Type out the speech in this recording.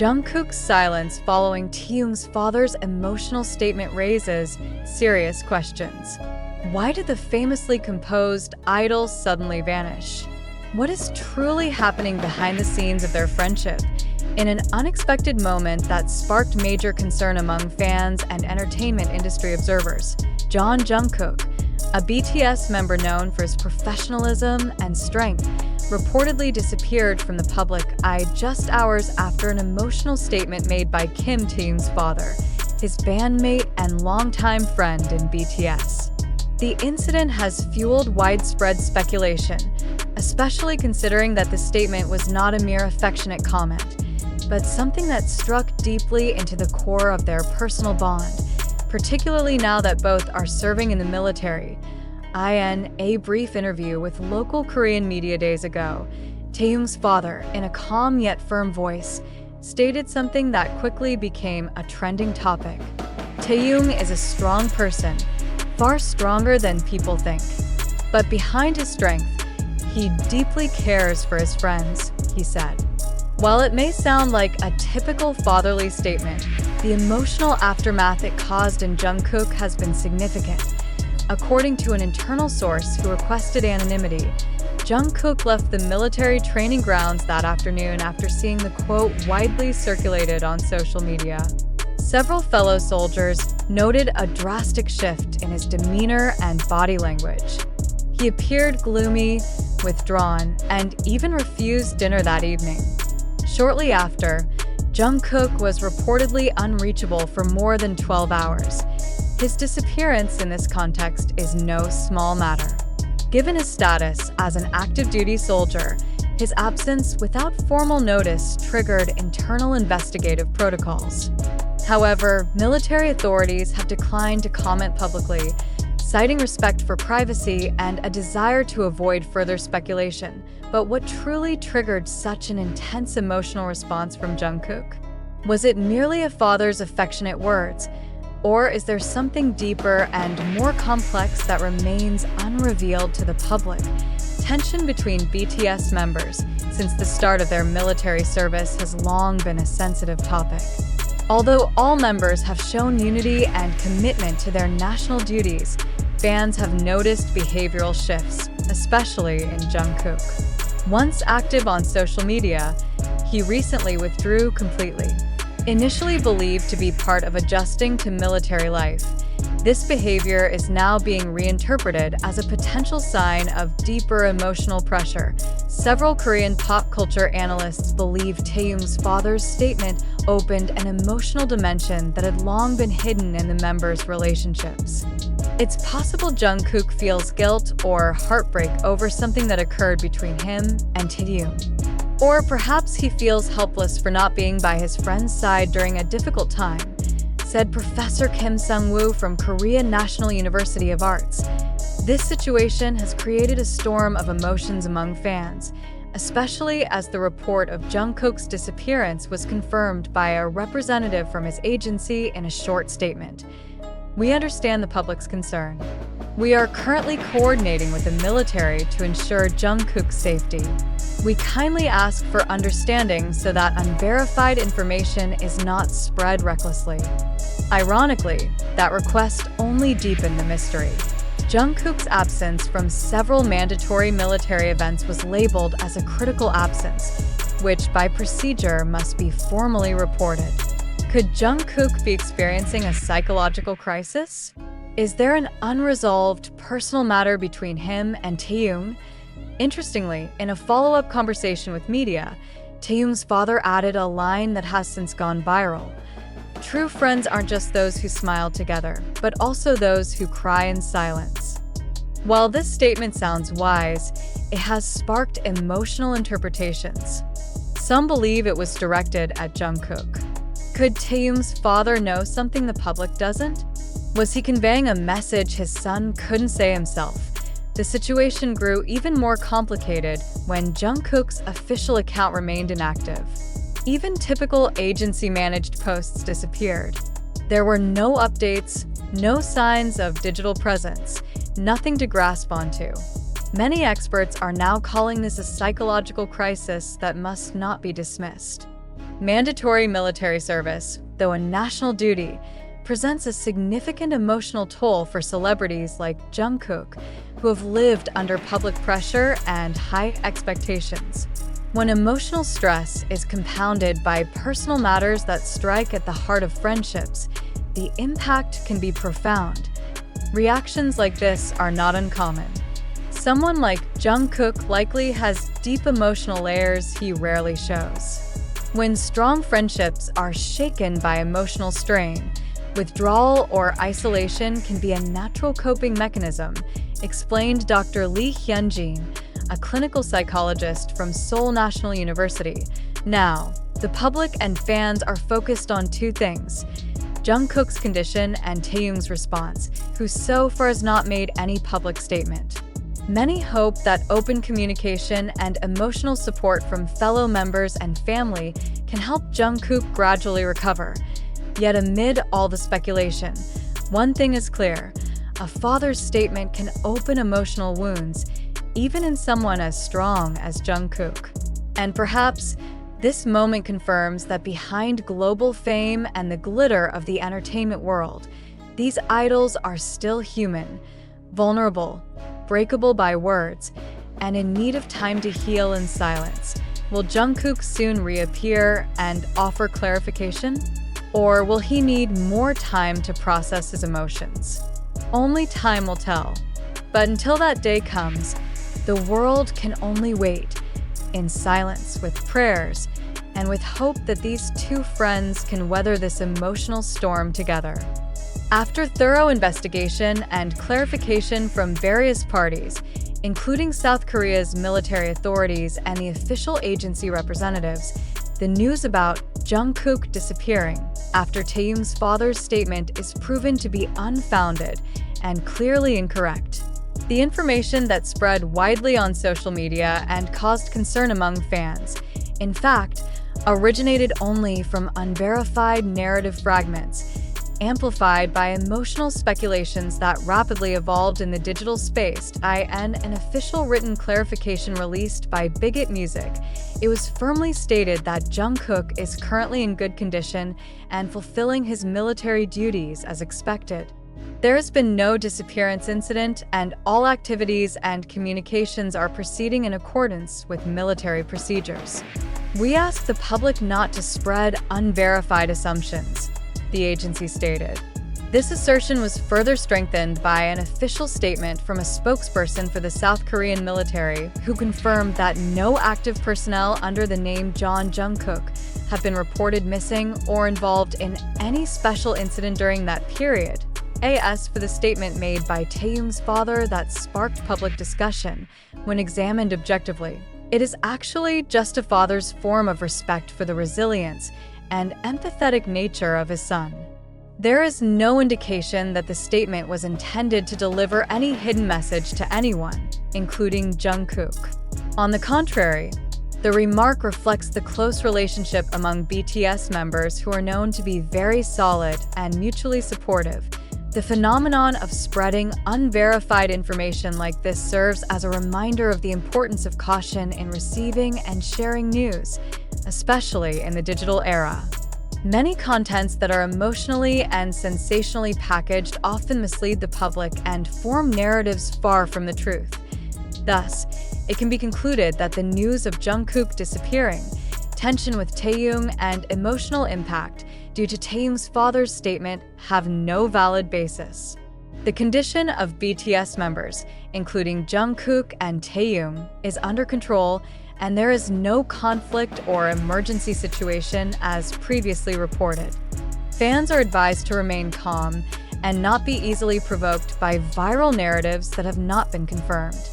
Jungkook's silence following Taehyung's father's emotional statement raises serious questions. Why did the famously composed idol suddenly vanish? What is truly happening behind the scenes of their friendship? In an unexpected moment that sparked major concern among fans and entertainment industry observers, Jungkook, a BTS member known for his professionalism and strength, reportedly disappeared from the public eye just hours after an emotional statement made by Kim Taehyung's father, his bandmate and longtime friend in BTS. The incident has fueled widespread speculation, especially considering that the statement was not a mere affectionate comment, but something that struck deeply into the core of their personal bond, particularly now that both are serving in the military. In a brief interview with local Korean media days ago, Taehyung's father, in a calm yet firm voice, stated something that quickly became a trending topic. Taehyung is a strong person, far stronger than people think. But behind his strength, he deeply cares for his friends, he said. While it may sound like a typical fatherly statement, the emotional aftermath it caused in Jungkook has been significant. According to an internal source who requested anonymity, Jungkook left the military training grounds that afternoon after seeing the quote widely circulated on social media. Several fellow soldiers noted a drastic shift in his demeanor and body language. He appeared gloomy, withdrawn, and even refused dinner that evening. Shortly after, Jungkook was reportedly unreachable for more than 12 hours. His disappearance in this context is no small matter. Given his status as an active-duty soldier, his absence without formal notice triggered internal investigative protocols. However, military authorities have declined to comment publicly, citing respect for privacy and a desire to avoid further speculation. But what truly triggered such an intense emotional response from Jungkook? Was it merely a father's affectionate words? Or is there something deeper and more complex that remains unrevealed to the public? Tension between BTS members since the start of their military service has long been a sensitive topic. Although all members have shown unity and commitment to their national duties, fans have noticed behavioral shifts, especially in Jungkook. Once active on social media, he recently withdrew completely. Initially believed to be part of adjusting to military life, this behavior is now being reinterpreted as a potential sign of deeper emotional pressure. Several Korean pop culture analysts believe Taehyung's father's statement opened an emotional dimension that had long been hidden in the members' relationships. It's possible Jungkook feels guilt or heartbreak over something that occurred between him and Taehyung. Or perhaps he feels helpless for not being by his friend's side during a difficult time, said Professor Kim Sung-woo from Korea National University of Arts. This situation has created a storm of emotions among fans, especially as the report of Jungkook's disappearance was confirmed by a representative from his agency in a short statement. We understand the public's concern. We are currently coordinating with the military to ensure Jungkook's safety. We kindly ask for understanding so that unverified information is not spread recklessly. Ironically, that request only deepened the mystery. Jungkook's absence from several mandatory military events was labeled as a critical absence, which by procedure must be formally reported. Could Jungkook be experiencing a psychological crisis? Is there an unresolved personal matter between him and Taehyung? Interestingly, in a follow-up conversation with media, Taehyung's father added a line that has since gone viral. True friends aren't just those who smile together, but also those who cry in silence. While this statement sounds wise, it has sparked emotional interpretations. Some believe it was directed at Jungkook. Could Taehyung's father know something the public doesn't? Was he conveying a message his son couldn't say himself? The situation grew even more complicated when Jungkook's official account remained inactive. Even typical agency-managed posts disappeared. There were no updates, no signs of digital presence, nothing to grasp onto. Many experts are now calling this a psychological crisis that must not be dismissed. Mandatory military service, though a national duty, presents a significant emotional toll for celebrities like Jungkook, who have lived under public pressure and high expectations. When emotional stress is compounded by personal matters that strike at the heart of friendships, the impact can be profound. Reactions like this are not uncommon. Someone like Jungkook likely has deep emotional layers he rarely shows. When strong friendships are shaken by emotional strain, withdrawal or isolation can be a natural coping mechanism, explained Dr. Lee Hyun-jin, a clinical psychologist from Seoul National University. Now, the public and fans are focused on two things: Jungkook's condition and Taehyung's response, who so far has not made any public statement. Many hope that open communication and emotional support from fellow members and family can help Jungkook gradually recover. Yet amid all the speculation, one thing is clear: a father's statement can open emotional wounds, even in someone as strong as Jungkook. And perhaps this moment confirms that behind global fame and the glitter of the entertainment world, these idols are still human, vulnerable, breakable by words, and in need of time to heal in silence. Will Jungkook soon reappear and offer clarification? Or will he need more time to process his emotions? Only time will tell. But until that day comes, the world can only wait, in silence, with prayers, and with hope that these two friends can weather this emotional storm together. After thorough investigation and clarification from various parties, including South Korea's military authorities and the official agency representatives, the news about Jungkook disappearing after Taehyung's father's statement is proven to be unfounded and clearly incorrect. The information that spread widely on social media and caused concern among fans, in fact, originated only from unverified narrative fragments, amplified by emotional speculations that rapidly evolved in the digital space. In an official written clarification released by Bighit Music, it was firmly stated that Jungkook is currently in good condition and fulfilling his military duties as expected. There has been no disappearance incident, and all activities and communications are proceeding in accordance with military procedures. We ask the public not to spread unverified assumptions, the agency stated. This assertion was further strengthened by an official statement from a spokesperson for the South Korean military, who confirmed that no active personnel under the name Jeon Jungkook have been reported missing or involved in any special incident during that period. As for the statement made by Taehyung's father that sparked public discussion when examined objectively, it is actually just a father's form of respect for the resilience and empathetic nature of his son. There is no indication that the statement was intended to deliver any hidden message to anyone, including Jungkook. On the contrary, the remark reflects the close relationship among BTS members, who are known to be very solid and mutually supportive. The phenomenon of spreading unverified information like this serves as a reminder of the importance of caution in receiving and sharing news, especially in the digital era. Many contents that are emotionally and sensationally packaged often mislead the public and form narratives far from the truth. Thus, it can be concluded that the news of Jungkook disappearing, tension with Taehyung, and emotional impact due to Taehyung's father's statement have no valid basis. The condition of BTS members, including Jungkook and Taehyung, is under control, and there is no conflict or emergency situation as previously reported. Fans are advised to remain calm and not be easily provoked by viral narratives that have not been confirmed.